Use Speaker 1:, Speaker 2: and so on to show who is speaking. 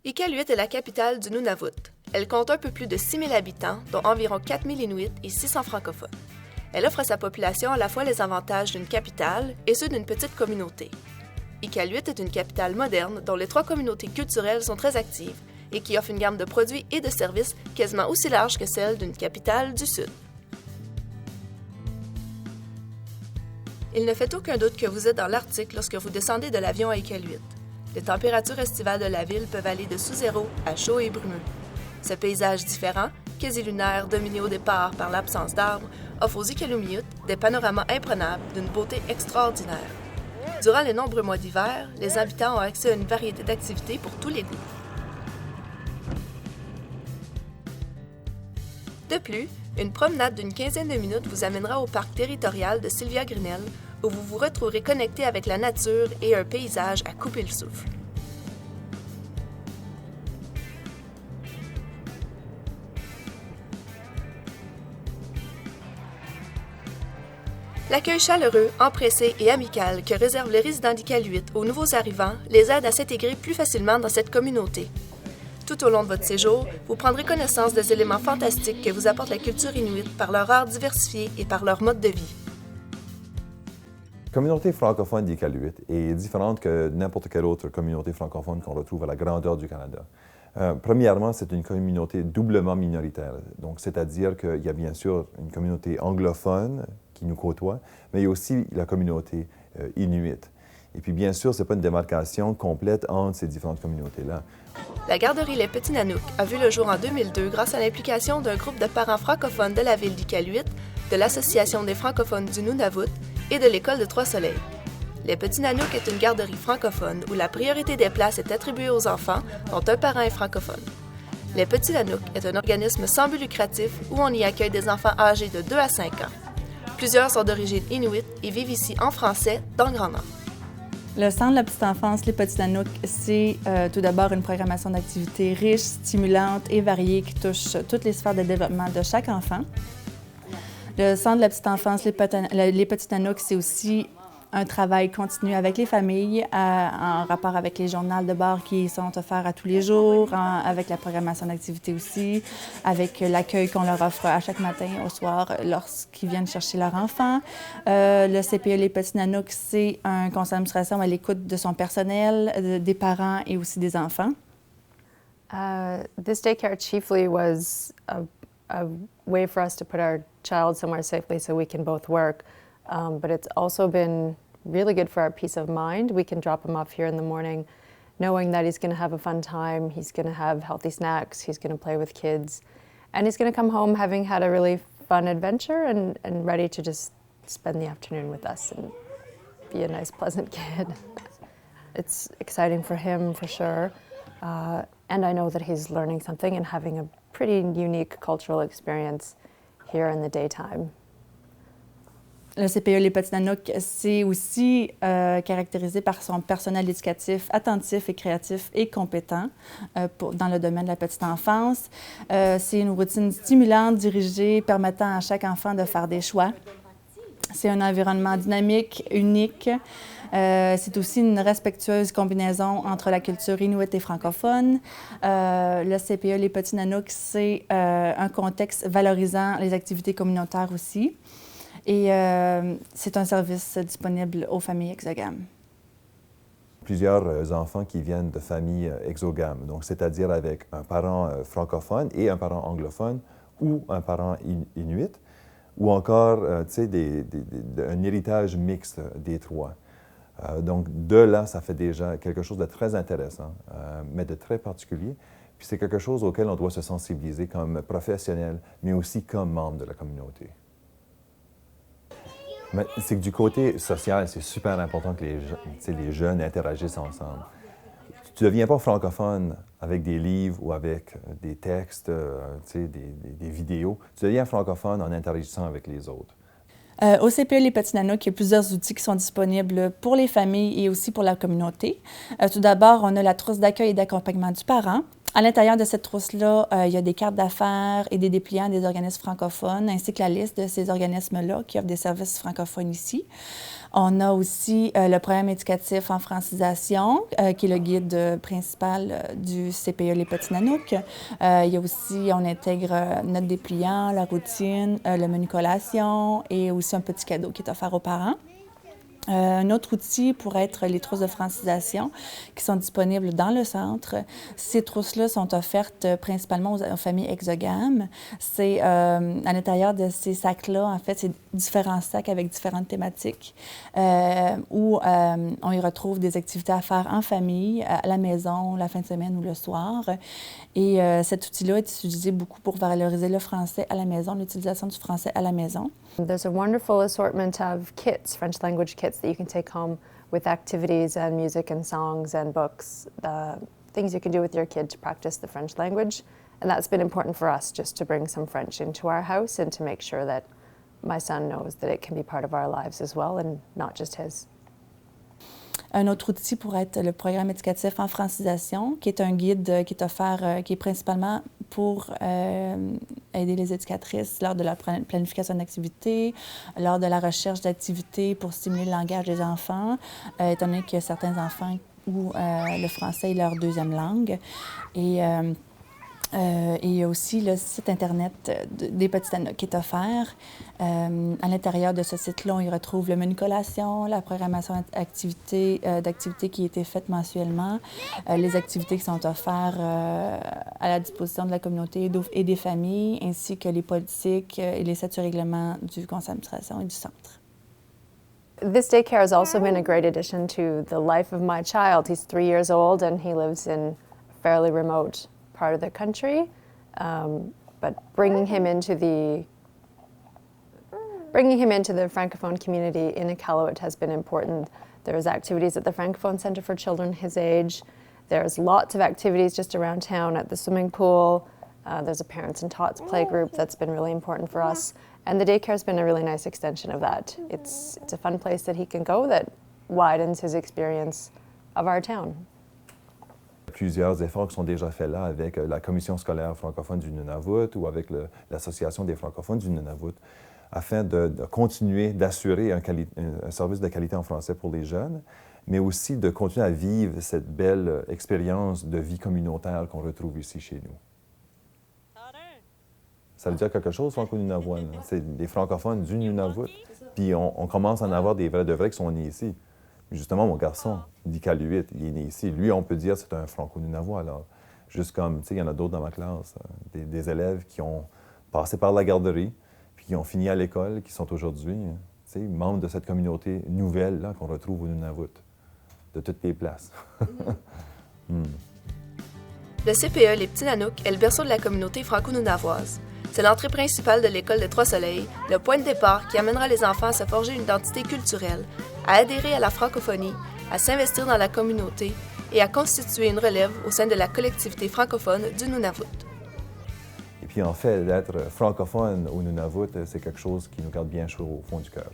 Speaker 1: Iqaluit est la capitale du Nunavut. Elle compte un peu plus de 6 000 habitants, dont environ 4 000 Inuits et 600 francophones. Elle offre à sa population à la fois les avantages d'une capitale et ceux d'une petite communauté. Iqaluit est une capitale moderne dont les 3 communautés culturelles sont très actives et qui offre une gamme de produits et de services quasiment aussi large que celle d'une capitale du Sud. Il ne fait aucun doute que vous êtes dans l'Arctique lorsque vous descendez de l'avion à Iqaluit. Les températures estivales de la ville peuvent aller de sous zéro à chaud et brumeux. Ce paysage différent, quasi lunaire, dominé au départ par l'absence d'arbres, offre aux Iqalumiut des panoramas imprenables d'une beauté extraordinaire. Durant les nombreux mois d'hiver, les habitants ont accès à une variété d'activités pour tous les goûts. De plus, une promenade d'une quinzaine de minutes vous amènera au parc territorial de Sylvia Grinnell, où vous vous retrouverez connecté avec la nature et un paysage à couper le souffle. L'accueil chaleureux, empressé et amical que réservent les résidents d'Iqaluit aux nouveaux arrivants les aide à s'intégrer plus facilement dans cette communauté. Tout au long de votre séjour, vous prendrez connaissance des éléments fantastiques que vous apporte la culture inuite par leur art diversifié et par leur mode de vie.
Speaker 2: La communauté francophone d'Iqaluit est différente que n'importe quelle autre communauté francophone qu'on retrouve à la grandeur du Canada. Premièrement, c'est une communauté doublement minoritaire. Donc, c'est-à-dire qu'il y a bien sûr une communauté anglophone qui nous côtoie, mais il y a aussi la communauté inuite. Et puis, bien sûr, ce n'est pas une démarcation complète entre ces différentes communautés-là.
Speaker 1: La garderie Les Petits Nanooks a vu le jour en 2002 grâce à l'implication d'un groupe de parents francophones de la ville d'Iqaluit, de l'Association des francophones du Nunavut et de l'École de Trois-Soleils. Les Petits Nanooks est une garderie francophone où la priorité des places est attribuée aux enfants dont un parent est francophone. Les Petits Nanooks est un organisme sans but lucratif où on y accueille des enfants âgés de 2 à 5 ans. Plusieurs sont d'origine inuite et vivent ici en français dans le Grand Nord.
Speaker 3: Le Centre de la petite enfance Les Petits Nanooks, c'est tout d'abord une programmation d'activités riche, stimulante et variée qui touche toutes les sphères de développement de chaque enfant. Le Centre de la petite enfance Les Petits Nanooks, c'est aussi un travail continu avec les familles en rapport avec les journaux de bord qui sont offerts à tous les jours, avec la programmation d'activités aussi, avec l'accueil qu'on leur offre à chaque matin au soir lorsqu'ils viennent chercher leur enfant. Le CPE Les Petits Nanooks, c'est un conseil d'administration à l'écoute de son personnel, des parents et aussi des enfants.
Speaker 4: This daycare chiefly was a way for us to put our child somewhere safely so we can both work. But it's also been really good for our peace of mind. We can drop him off here in the morning knowing that he's going to have a fun time, he's going to have healthy snacks, he's going to play with kids, and he's going to come home having had a really fun adventure and ready to just spend the afternoon with us and be a nice, pleasant kid. It's exciting for him, for sure, and I know that he's learning something and having a pretty unique cultural experience here in the daytime.
Speaker 3: Le CPE Les Petits Nanooks, c'est aussi caractérisé par son personnel éducatif attentif et créatif et compétent dans le domaine de la petite enfance. C'est une routine stimulante, dirigée, permettant à chaque enfant de faire des choix. C'est un environnement dynamique, unique. C'est aussi une respectueuse combinaison entre la culture inuite et francophone. Le CPE Les Petits Nanooks, c'est un contexte valorisant les activités communautaires aussi. Et c'est un service disponible aux familles exogames.
Speaker 2: Plusieurs enfants qui viennent de familles exogames, donc c'est-à-dire avec un parent francophone et un parent anglophone ou un parent inuit, ou encore un héritage mixte des trois. Donc de là, ça fait déjà quelque chose de très intéressant, mais de très particulier. Puis c'est quelque chose auquel on doit se sensibiliser comme professionnel, mais aussi comme membre de la communauté. C'est que du côté social, c'est super important que les jeunes interagissent ensemble. Tu ne deviens pas francophone avec des livres ou avec des textes, des vidéos. Tu deviens francophone en interagissant avec les autres.
Speaker 3: Au CPE Les Petits Nanooks, il y a plusieurs outils qui sont disponibles pour les familles et aussi pour la communauté. Tout d'abord, on a la trousse d'accueil et d'accompagnement du parent. À l'intérieur de cette trousse-là, il y a des cartes d'affaires et des dépliants des organismes francophones, ainsi que la liste de ces organismes-là qui offrent des services francophones ici. On a aussi le programme éducatif en francisation, qui est le guide principal du CPE Les Petits Nanooks. Il y a aussi, on intègre notre dépliant, la routine, le menu collation et aussi un petit cadeau qui est offert aux parents. Un autre outil pourrait être les trousses de francisation qui sont disponibles dans le centre. Ces trousses-là sont offertes principalement aux familles exogames. C'est à l'intérieur de ces sacs-là, en fait, c'est différents sacs avec différentes thématiques où on y retrouve des activités à faire en famille, à la maison, la fin de semaine ou le soir. Et cet outil-là est utilisé beaucoup pour valoriser le français à la maison, l'utilisation du français à la maison.
Speaker 4: There's a wonderful assortment of kits, French language kits, that you can take home with activities and music and songs and books, things you can do with your kid to practice the French language. And that's been important for us, just to bring some French into our house and to make sure that my son knows that it can be part of our lives as well and not just his.
Speaker 3: Un autre outil pourrait être le programme éducatif en francisation, qui est un guide qui est offert, qui est principalement pour aider les éducatrices lors de la planification d'activités, lors de la recherche d'activités pour stimuler le langage des enfants, étant donné qu'il y a certains enfants où le français est leur deuxième langue. Et il y a aussi le site Internet des Petits Nanooks qui est offert. À l'intérieur de ce site-là, on y retrouve le menu collation, la programmation d'activités qui a été faite mensuellement, les activités qui sont offertes à la disposition de la communauté et des familles, ainsi que les politiques et les statuts règlements du conseil d'administration et du centre.
Speaker 4: This daycare has also been a great addition to the life of my child. He's 3 years old and he lives in a fairly remote part of the country, but bringing him into the Francophone community in Iqaluit has been important. There's activities at the Francophone Centre for Children his age. There's lots of activities just around town at the swimming pool. There's a Parents and Tots play group that's been really important for us. And the daycare has been a really nice extension of that. It's a fun place that he can go that widens his experience of our town.
Speaker 2: Plusieurs efforts qui sont déjà faits là avec la Commission scolaire francophone du Nunavut ou avec l'Association des francophones du Nunavut afin de continuer d'assurer un service de qualité en français pour les jeunes, mais aussi de continuer à vivre cette belle expérience de vie communautaire qu'on retrouve ici chez nous. Ça veut dire quelque chose, franco-nunavoine. C'est des francophones du Nunavut. Puis on commence à en avoir des vrais de vrais qui sont nés ici. Justement, mon garçon, d'Iqaluit, il est né ici. Lui, on peut dire que c'est un franco-nunavois. Alors, juste comme, tu sais, il y en a d'autres dans ma classe, des élèves qui ont passé par la garderie, puis qui ont fini à l'école, qui sont aujourd'hui, tu sais, membres de cette communauté nouvelle là qu'on retrouve au Nunavut, de toutes les places.
Speaker 1: Le CPE Les Petits Nanooks est le berceau de la communauté franco-nunavoise. C'est l'entrée principale de l'école des Trois-Soleils, le point de départ qui amènera les enfants à se forger une identité culturelle, à adhérer à la francophonie, à s'investir dans la communauté et à constituer une relève au sein de la collectivité francophone du Nunavut.
Speaker 2: Et puis en fait, d'être francophone au Nunavut, c'est quelque chose qui nous garde bien chaud au fond du cœur.